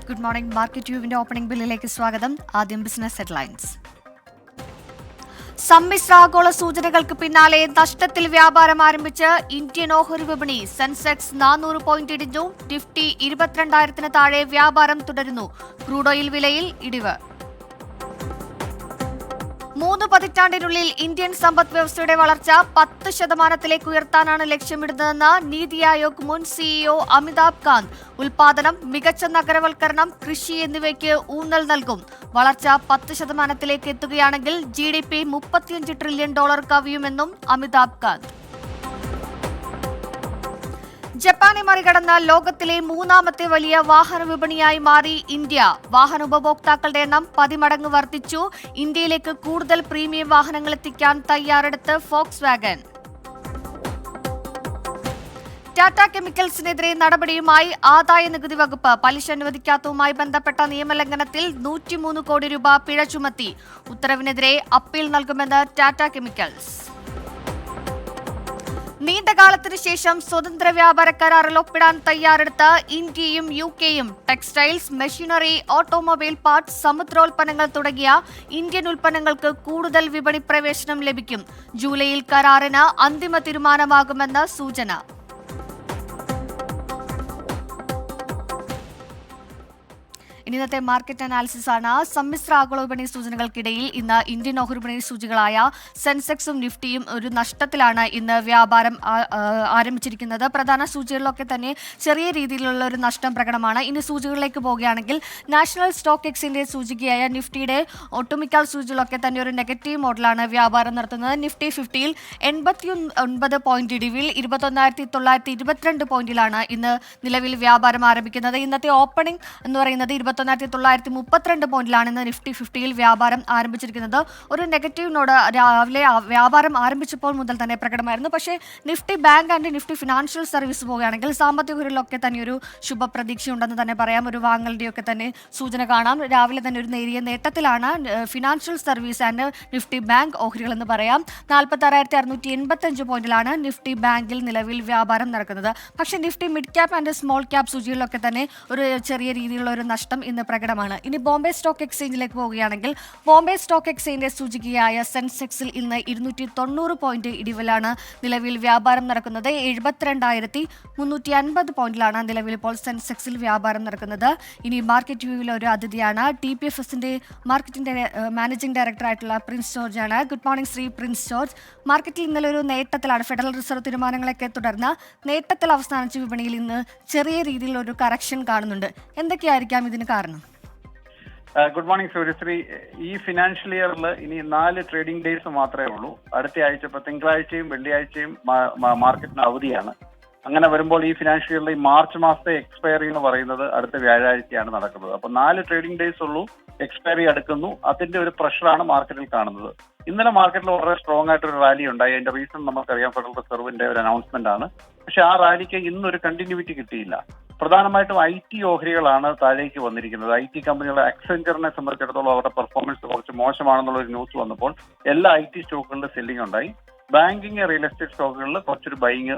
Good morning. Market വ്യൂവിന്റെ opening ബില്ലിലേക്ക് സ്വാഗതം. ആദ്യം business headlines. സമ്മിശ്ര ആഗോള സൂചനകൾക്ക് പിന്നാലെ നഷ്ടത്തിൽ വ്യാപാരം ആരംഭിച്ച് ഇന്ത്യൻ ഓഹരി വിപണി. സെൻസെക്സ് 400 പോയിന്റ് ഇടിഞ്ഞു. നിഫ്റ്റി 22,000-ന് താഴെ വ്യാപാരം തുടരുന്നു. ക്രൂഡ് ഓയിൽ വിലയിൽ ഇടിവ്. 3 പതിറ്റാണ്ടിനുള്ളിൽ ഇന്ത്യൻ സമ്പദ് വ്യവസ്ഥയുടെ വളർച്ച 10% ഉയർത്താനാണ് ലക്ഷ്യമിടുന്നതെന്ന് നീതി ആയോഗ് മുൻ സിഇഒ അമിതാഭ് കാന്ത്. ഉൽപാദനം, മികച്ച നഗരവൽക്കരണം, കൃഷി എന്നിവയ്ക്ക് ഊന്നൽ നൽകും. വളർച്ച 10% എത്തുകയാണെങ്കിൽ GDP $35 ട്രില്യൺ കവിയുമെന്നും അമിതാഭ് കാന്ത്. ജപ്പാനെ മറികടന്ന് ലോകത്തിലെ 3ാമത്തെ വലിയ വാഹന വിപണിയായി മാറി ഇന്ത്യ. വാഹന ഉപഭോക്താക്കളുടെ എണ്ണം 10 മടങ്ങ് വർദ്ധിച്ചു. ഇന്ത്യയിലേക്ക് കൂടുതൽ പ്രീമിയം വാഹനങ്ങൾ എത്തിക്കാൻ തയ്യാറെടുത്ത് ഫോക്സ് വാഗൻ. ടാറ്റ കെമിക്കൽസിനെതിരെ നടപടിയുമായി ആദായ നികുതി വകുപ്പ്. പലിശ അനുവദിക്കാത്തതുമായി ബന്ധപ്പെട്ട നിയമലംഘനത്തിൽ 103 കോടി രൂപ പിഴ ചുമത്തി. ഉത്തരവിനെതിരെ അപ്പീൽ നൽകുമെന്ന് ടാറ്റ കെമിക്കൽസ്. നീണ്ടകാലത്തിന് ശേഷം സ്വതന്ത്ര വ്യാപാര കരാറിൽ ഒപ്പിടാൻ തയ്യാറെടുത്ത ഇന്ത്യയും UK-യും. ടെക്സ്റ്റൈൽസ്, മെഷീനറി, ഓട്ടോമൊബൈൽ പാർട്സ്, സമുദ്രോൽപ്പന്നങ്ങൾ തുടങ്ങിയ ഇന്ത്യൻ ഉൽപ്പന്നങ്ങൾക്ക് കൂടുതൽ വിപണി പ്രവേശനം ലഭിക്കും. ജൂലൈയിൽ കരാറിന് അന്തിമ തീരുമാനമാകുമെന്ന് സൂചന. ഇന്നത്തെ മാർക്കറ്റ് അനാലിസിസ് ആണ്. സമ്മിശ്ര ആഗോള വിപണി സൂചനകൾക്കിടയിൽ ഇന്ന് ഇന്ത്യൻ ഓഹരി വിപണി സൂചികളായ സെൻസെക്സും നിഫ്റ്റിയും ഒരു നഷ്ടത്തിലാണ് ഇന്ന് വ്യാപാരം ആരംഭിച്ചിരിക്കുന്നത്. പ്രധാന സൂചികളിലൊക്കെ തന്നെ ചെറിയ രീതിയിലുള്ള ഒരു നഷ്ടം പ്രകടമാണ്. ഇനി സൂചികളിലേക്ക് പോവുകയാണെങ്കിൽ നാഷണൽ സ്റ്റോക്ക് എക്സ്ചേഞ്ച് സൂചികയായ നിഫ്റ്റിയുടെ ഒട്ടുമിക്ക സൂചികളൊക്കെ തന്നെ ഒരു നെഗറ്റീവ് മോഡലാണ് വ്യാപാരം നടത്തുന്നത്. നിഫ്റ്റി 50-ൽ 89 പോയിന്റ് ഇടിവിൽ 21,922 പോയിന്റിലാണ് ഇന്ന് നിലവിൽ വ്യാപാരം ആരംഭിക്കുന്നത്. ഇന്നത്തെ ഓപ്പണിംഗ് എന്ന് പറയുന്നത് 21,932 പോയിന്റിലാണ് ഇന്ന് നിഫ്റ്റി 50-ൽ വ്യാപാരം ആരംഭിച്ചിരിക്കുന്നത്. ഒരു നെഗറ്റീവ് നോട് രാവിലെ വ്യാപാരം ആരംഭിച്ചപ്പോൾ മുതൽ തന്നെ പ്രകടമായിരുന്നു. പക്ഷേ Nifty bank and Nifty financial service പോവുകയാണെങ്കിൽ സാമ്പത്തികരിലൊക്കെ തന്നെ ഒരു ശുഭപ്രതീക്ഷയുണ്ടെന്ന് തന്നെ പറയാം. ഒരു വാങ്ങലിൻ്റെയൊക്കെ തന്നെ സൂചന കാണാം. രാവിലെ തന്നെ ഒരു നേരിയ നേട്ടത്തിലാണ് financial service and Nifty bank ഓഹരികൾ എന്ന് പറയാം. 46,685 പോയിന്റിലാണ് നിഫ്റ്റി ബാങ്കിൽ നിലവിൽ വ്യാപാരം നടക്കുന്നത്. പക്ഷേ Nifty mid cap and small cap സൂചികളിലൊക്കെ തന്നെ ഒരു ചെറിയ രീതിയിലുള്ള ഒരു നഷ്ടം ഇന്ന് പ്രകടമാണ്. ഇനി ബോംബെ സ്റ്റോക്ക് എക്സ്ചേഞ്ചിലേക്ക് പോവുകയാണെങ്കിൽ ബോംബെ സ്റ്റോക്ക് എക്സ്ചേഞ്ചിന്റെ സൂചികയായ സെൻസെക്സിൽ ഇന്ന് 290 പോയിന്റ് ഇടിവിലാണ് നിലവിൽ വ്യാപാരം നടക്കുന്നത്. 72,350 പോയിന്റിലാണ് നിലവിൽ ഇപ്പോൾ സെൻസെക്സിൽ വ്യാപാരം നടക്കുന്നത്. ഇനി മാർക്കറ്റ് വ്യൂവിലെ ഒരു അതിഥിയാണ് TPFSന്റെ മാനേജിംഗ് ഡയറക്ടർ ആയിട്ടുള്ള പ്രിൻസ് ജോർജ് ആണ്. Good morning Shri Prince George. മാർക്കറ്റിൽ ഇന്നലെ ഒരു നേട്ടത്തിലാണ്. ഫെഡറൽ റിസർവ് തീരുമാനങ്ങളൊക്കെ തുടർന്ന് നേട്ടത്തിൽ അവസാനിച്ച വിപണിയിൽ ഇന്ന് ചെറിയ രീതിയിലുള്ള ഒരു കറക്ഷൻ കാണുന്നുണ്ട്. എന്തൊക്കെയായിരിക്കാം ഇതിന് കാരണം? Good morning Suryasree. ഈ ഫിനാൻഷ്യൽ ഇയറിൽ ഇനി 4 ട്രേഡിംഗ് ഡേയ്സ് മാത്രമേ ഉള്ളൂ. അടുത്ത ആഴ്ച ഇപ്പോൾ തിങ്കളാഴ്ചയും വെള്ളിയാഴ്ചയും മാർക്കറ്റിന് അവധിയാണ്. അങ്ങനെ വരുമ്പോൾ ഈ ഫിനാൻഷ്യൽ ഇയറിൽ ഈ മാർച്ച് മാസത്തെ എക്സ്പയറി എന്ന് പറയുന്നത് അടുത്ത വ്യാഴാഴ്ചയാണ് നടക്കുന്നത്. അപ്പോൾ 4 ട്രേഡിംഗ് ഡേയ്സ് ഉള്ളൂ, എക്സ്പയറി അടുക്കുന്നു. അതിന്റെ ഒരു പ്രഷറാണ് മാർക്കറ്റിൽ കാണുന്നത്. ഇന്നലെ മാർക്കറ്റിൽ വളരെ സ്ട്രോങ് ആയിട്ടൊരു റാലി ഉണ്ടായി. അതിന്റെ റീസൺ നമുക്കറിയാം, ഫെഡറൽ റിസർവിന്റെ ഒരു അനൗൺസ്മെന്റ് ആണ്. പക്ഷെ ആ റാലിക്ക് ഇന്നൊരു കണ്ടിന്യൂറ്റി കിട്ടിയില്ല. പ്രധാനമായിട്ടും IT ഓഹരികളാണ് താഴേക്ക് വന്നിരിക്കുന്നത്. IT കമ്പനികൾ അക്സെഞ്ചറിനെ സംബന്ധിച്ചിടത്തോളം അവരുടെ പെർഫോമൻസ് കുറച്ച് മോശമാണെന്നുള്ള ഒരു ന്യൂസ് വന്നപ്പോൾ എല്ലാ IT സ്റ്റോക്കുകളിലും സെല്ലിംഗ് ഉണ്ടായി. ബാങ്കിങ്, റിയൽ എസ്റ്റേറ്റ് സ്റ്റോക്കുകളിൽ കുറച്ചൊരു ബൈങ്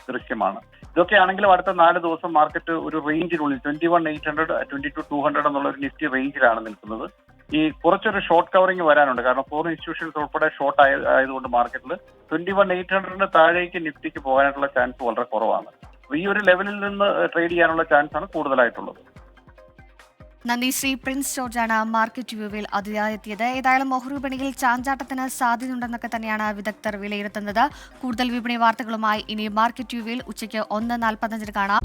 ദൃശ്യമാണ്. ഇതൊക്കെയാണെങ്കിലും അടുത്ത 4 ദിവസം മാർക്കറ്റ് ഒരു റേഞ്ചിനുള്ളിൽ 21,800 22,200 എന്നുള്ള ഒരു നിഫ്റ്റി റേഞ്ചിലാണ് നിൽക്കുന്നത്. ഈ കുറച്ചൊരു ഷോർട്ട് കവറിംഗ് വരാനുണ്ട്. കാരണം ഫോറിൻ ഇൻസ്റ്റിറ്റ്യൂഷൻസ് ഉൾപ്പെടെ ഷോർട്ട് ആയതുകൊണ്ട് മാർക്കറ്റിൽ 21,800 താഴേക്ക് നിഫ്റ്റിക്ക് പോകാനായിട്ടുള്ള ചാൻസ് വളരെ കുറവാണ്. ഈ ഒരു ലെവലിൽ നിന്ന് ട്രേഡ് ചെയ്യാനുള്ള ചാൻസ് ആണ് കൂടുതലായിട്ടുള്ളത്. നന്ദി ശ്രീ പ്രിൻസ് ജോർജാണ് മാർക്കറ്റ് വ്യൂവിൽ അതിഥിയായെത്തിയത്. ഏതായാലും ഓഹരി വിപണിയിൽ ചാഞ്ചാട്ടത്തിന് സാധ്യതയുണ്ടെന്നൊക്കെ തന്നെയാണ് വിദഗ്ധർ വിലയിരുത്തുന്നത്. കൂടുതൽ വിപണി വാർത്തകളുമായി ഇനി മാർക്കറ്റ് വ്യൂവിൽ ഉച്ചയ്ക്ക് 1:45 കാണാം.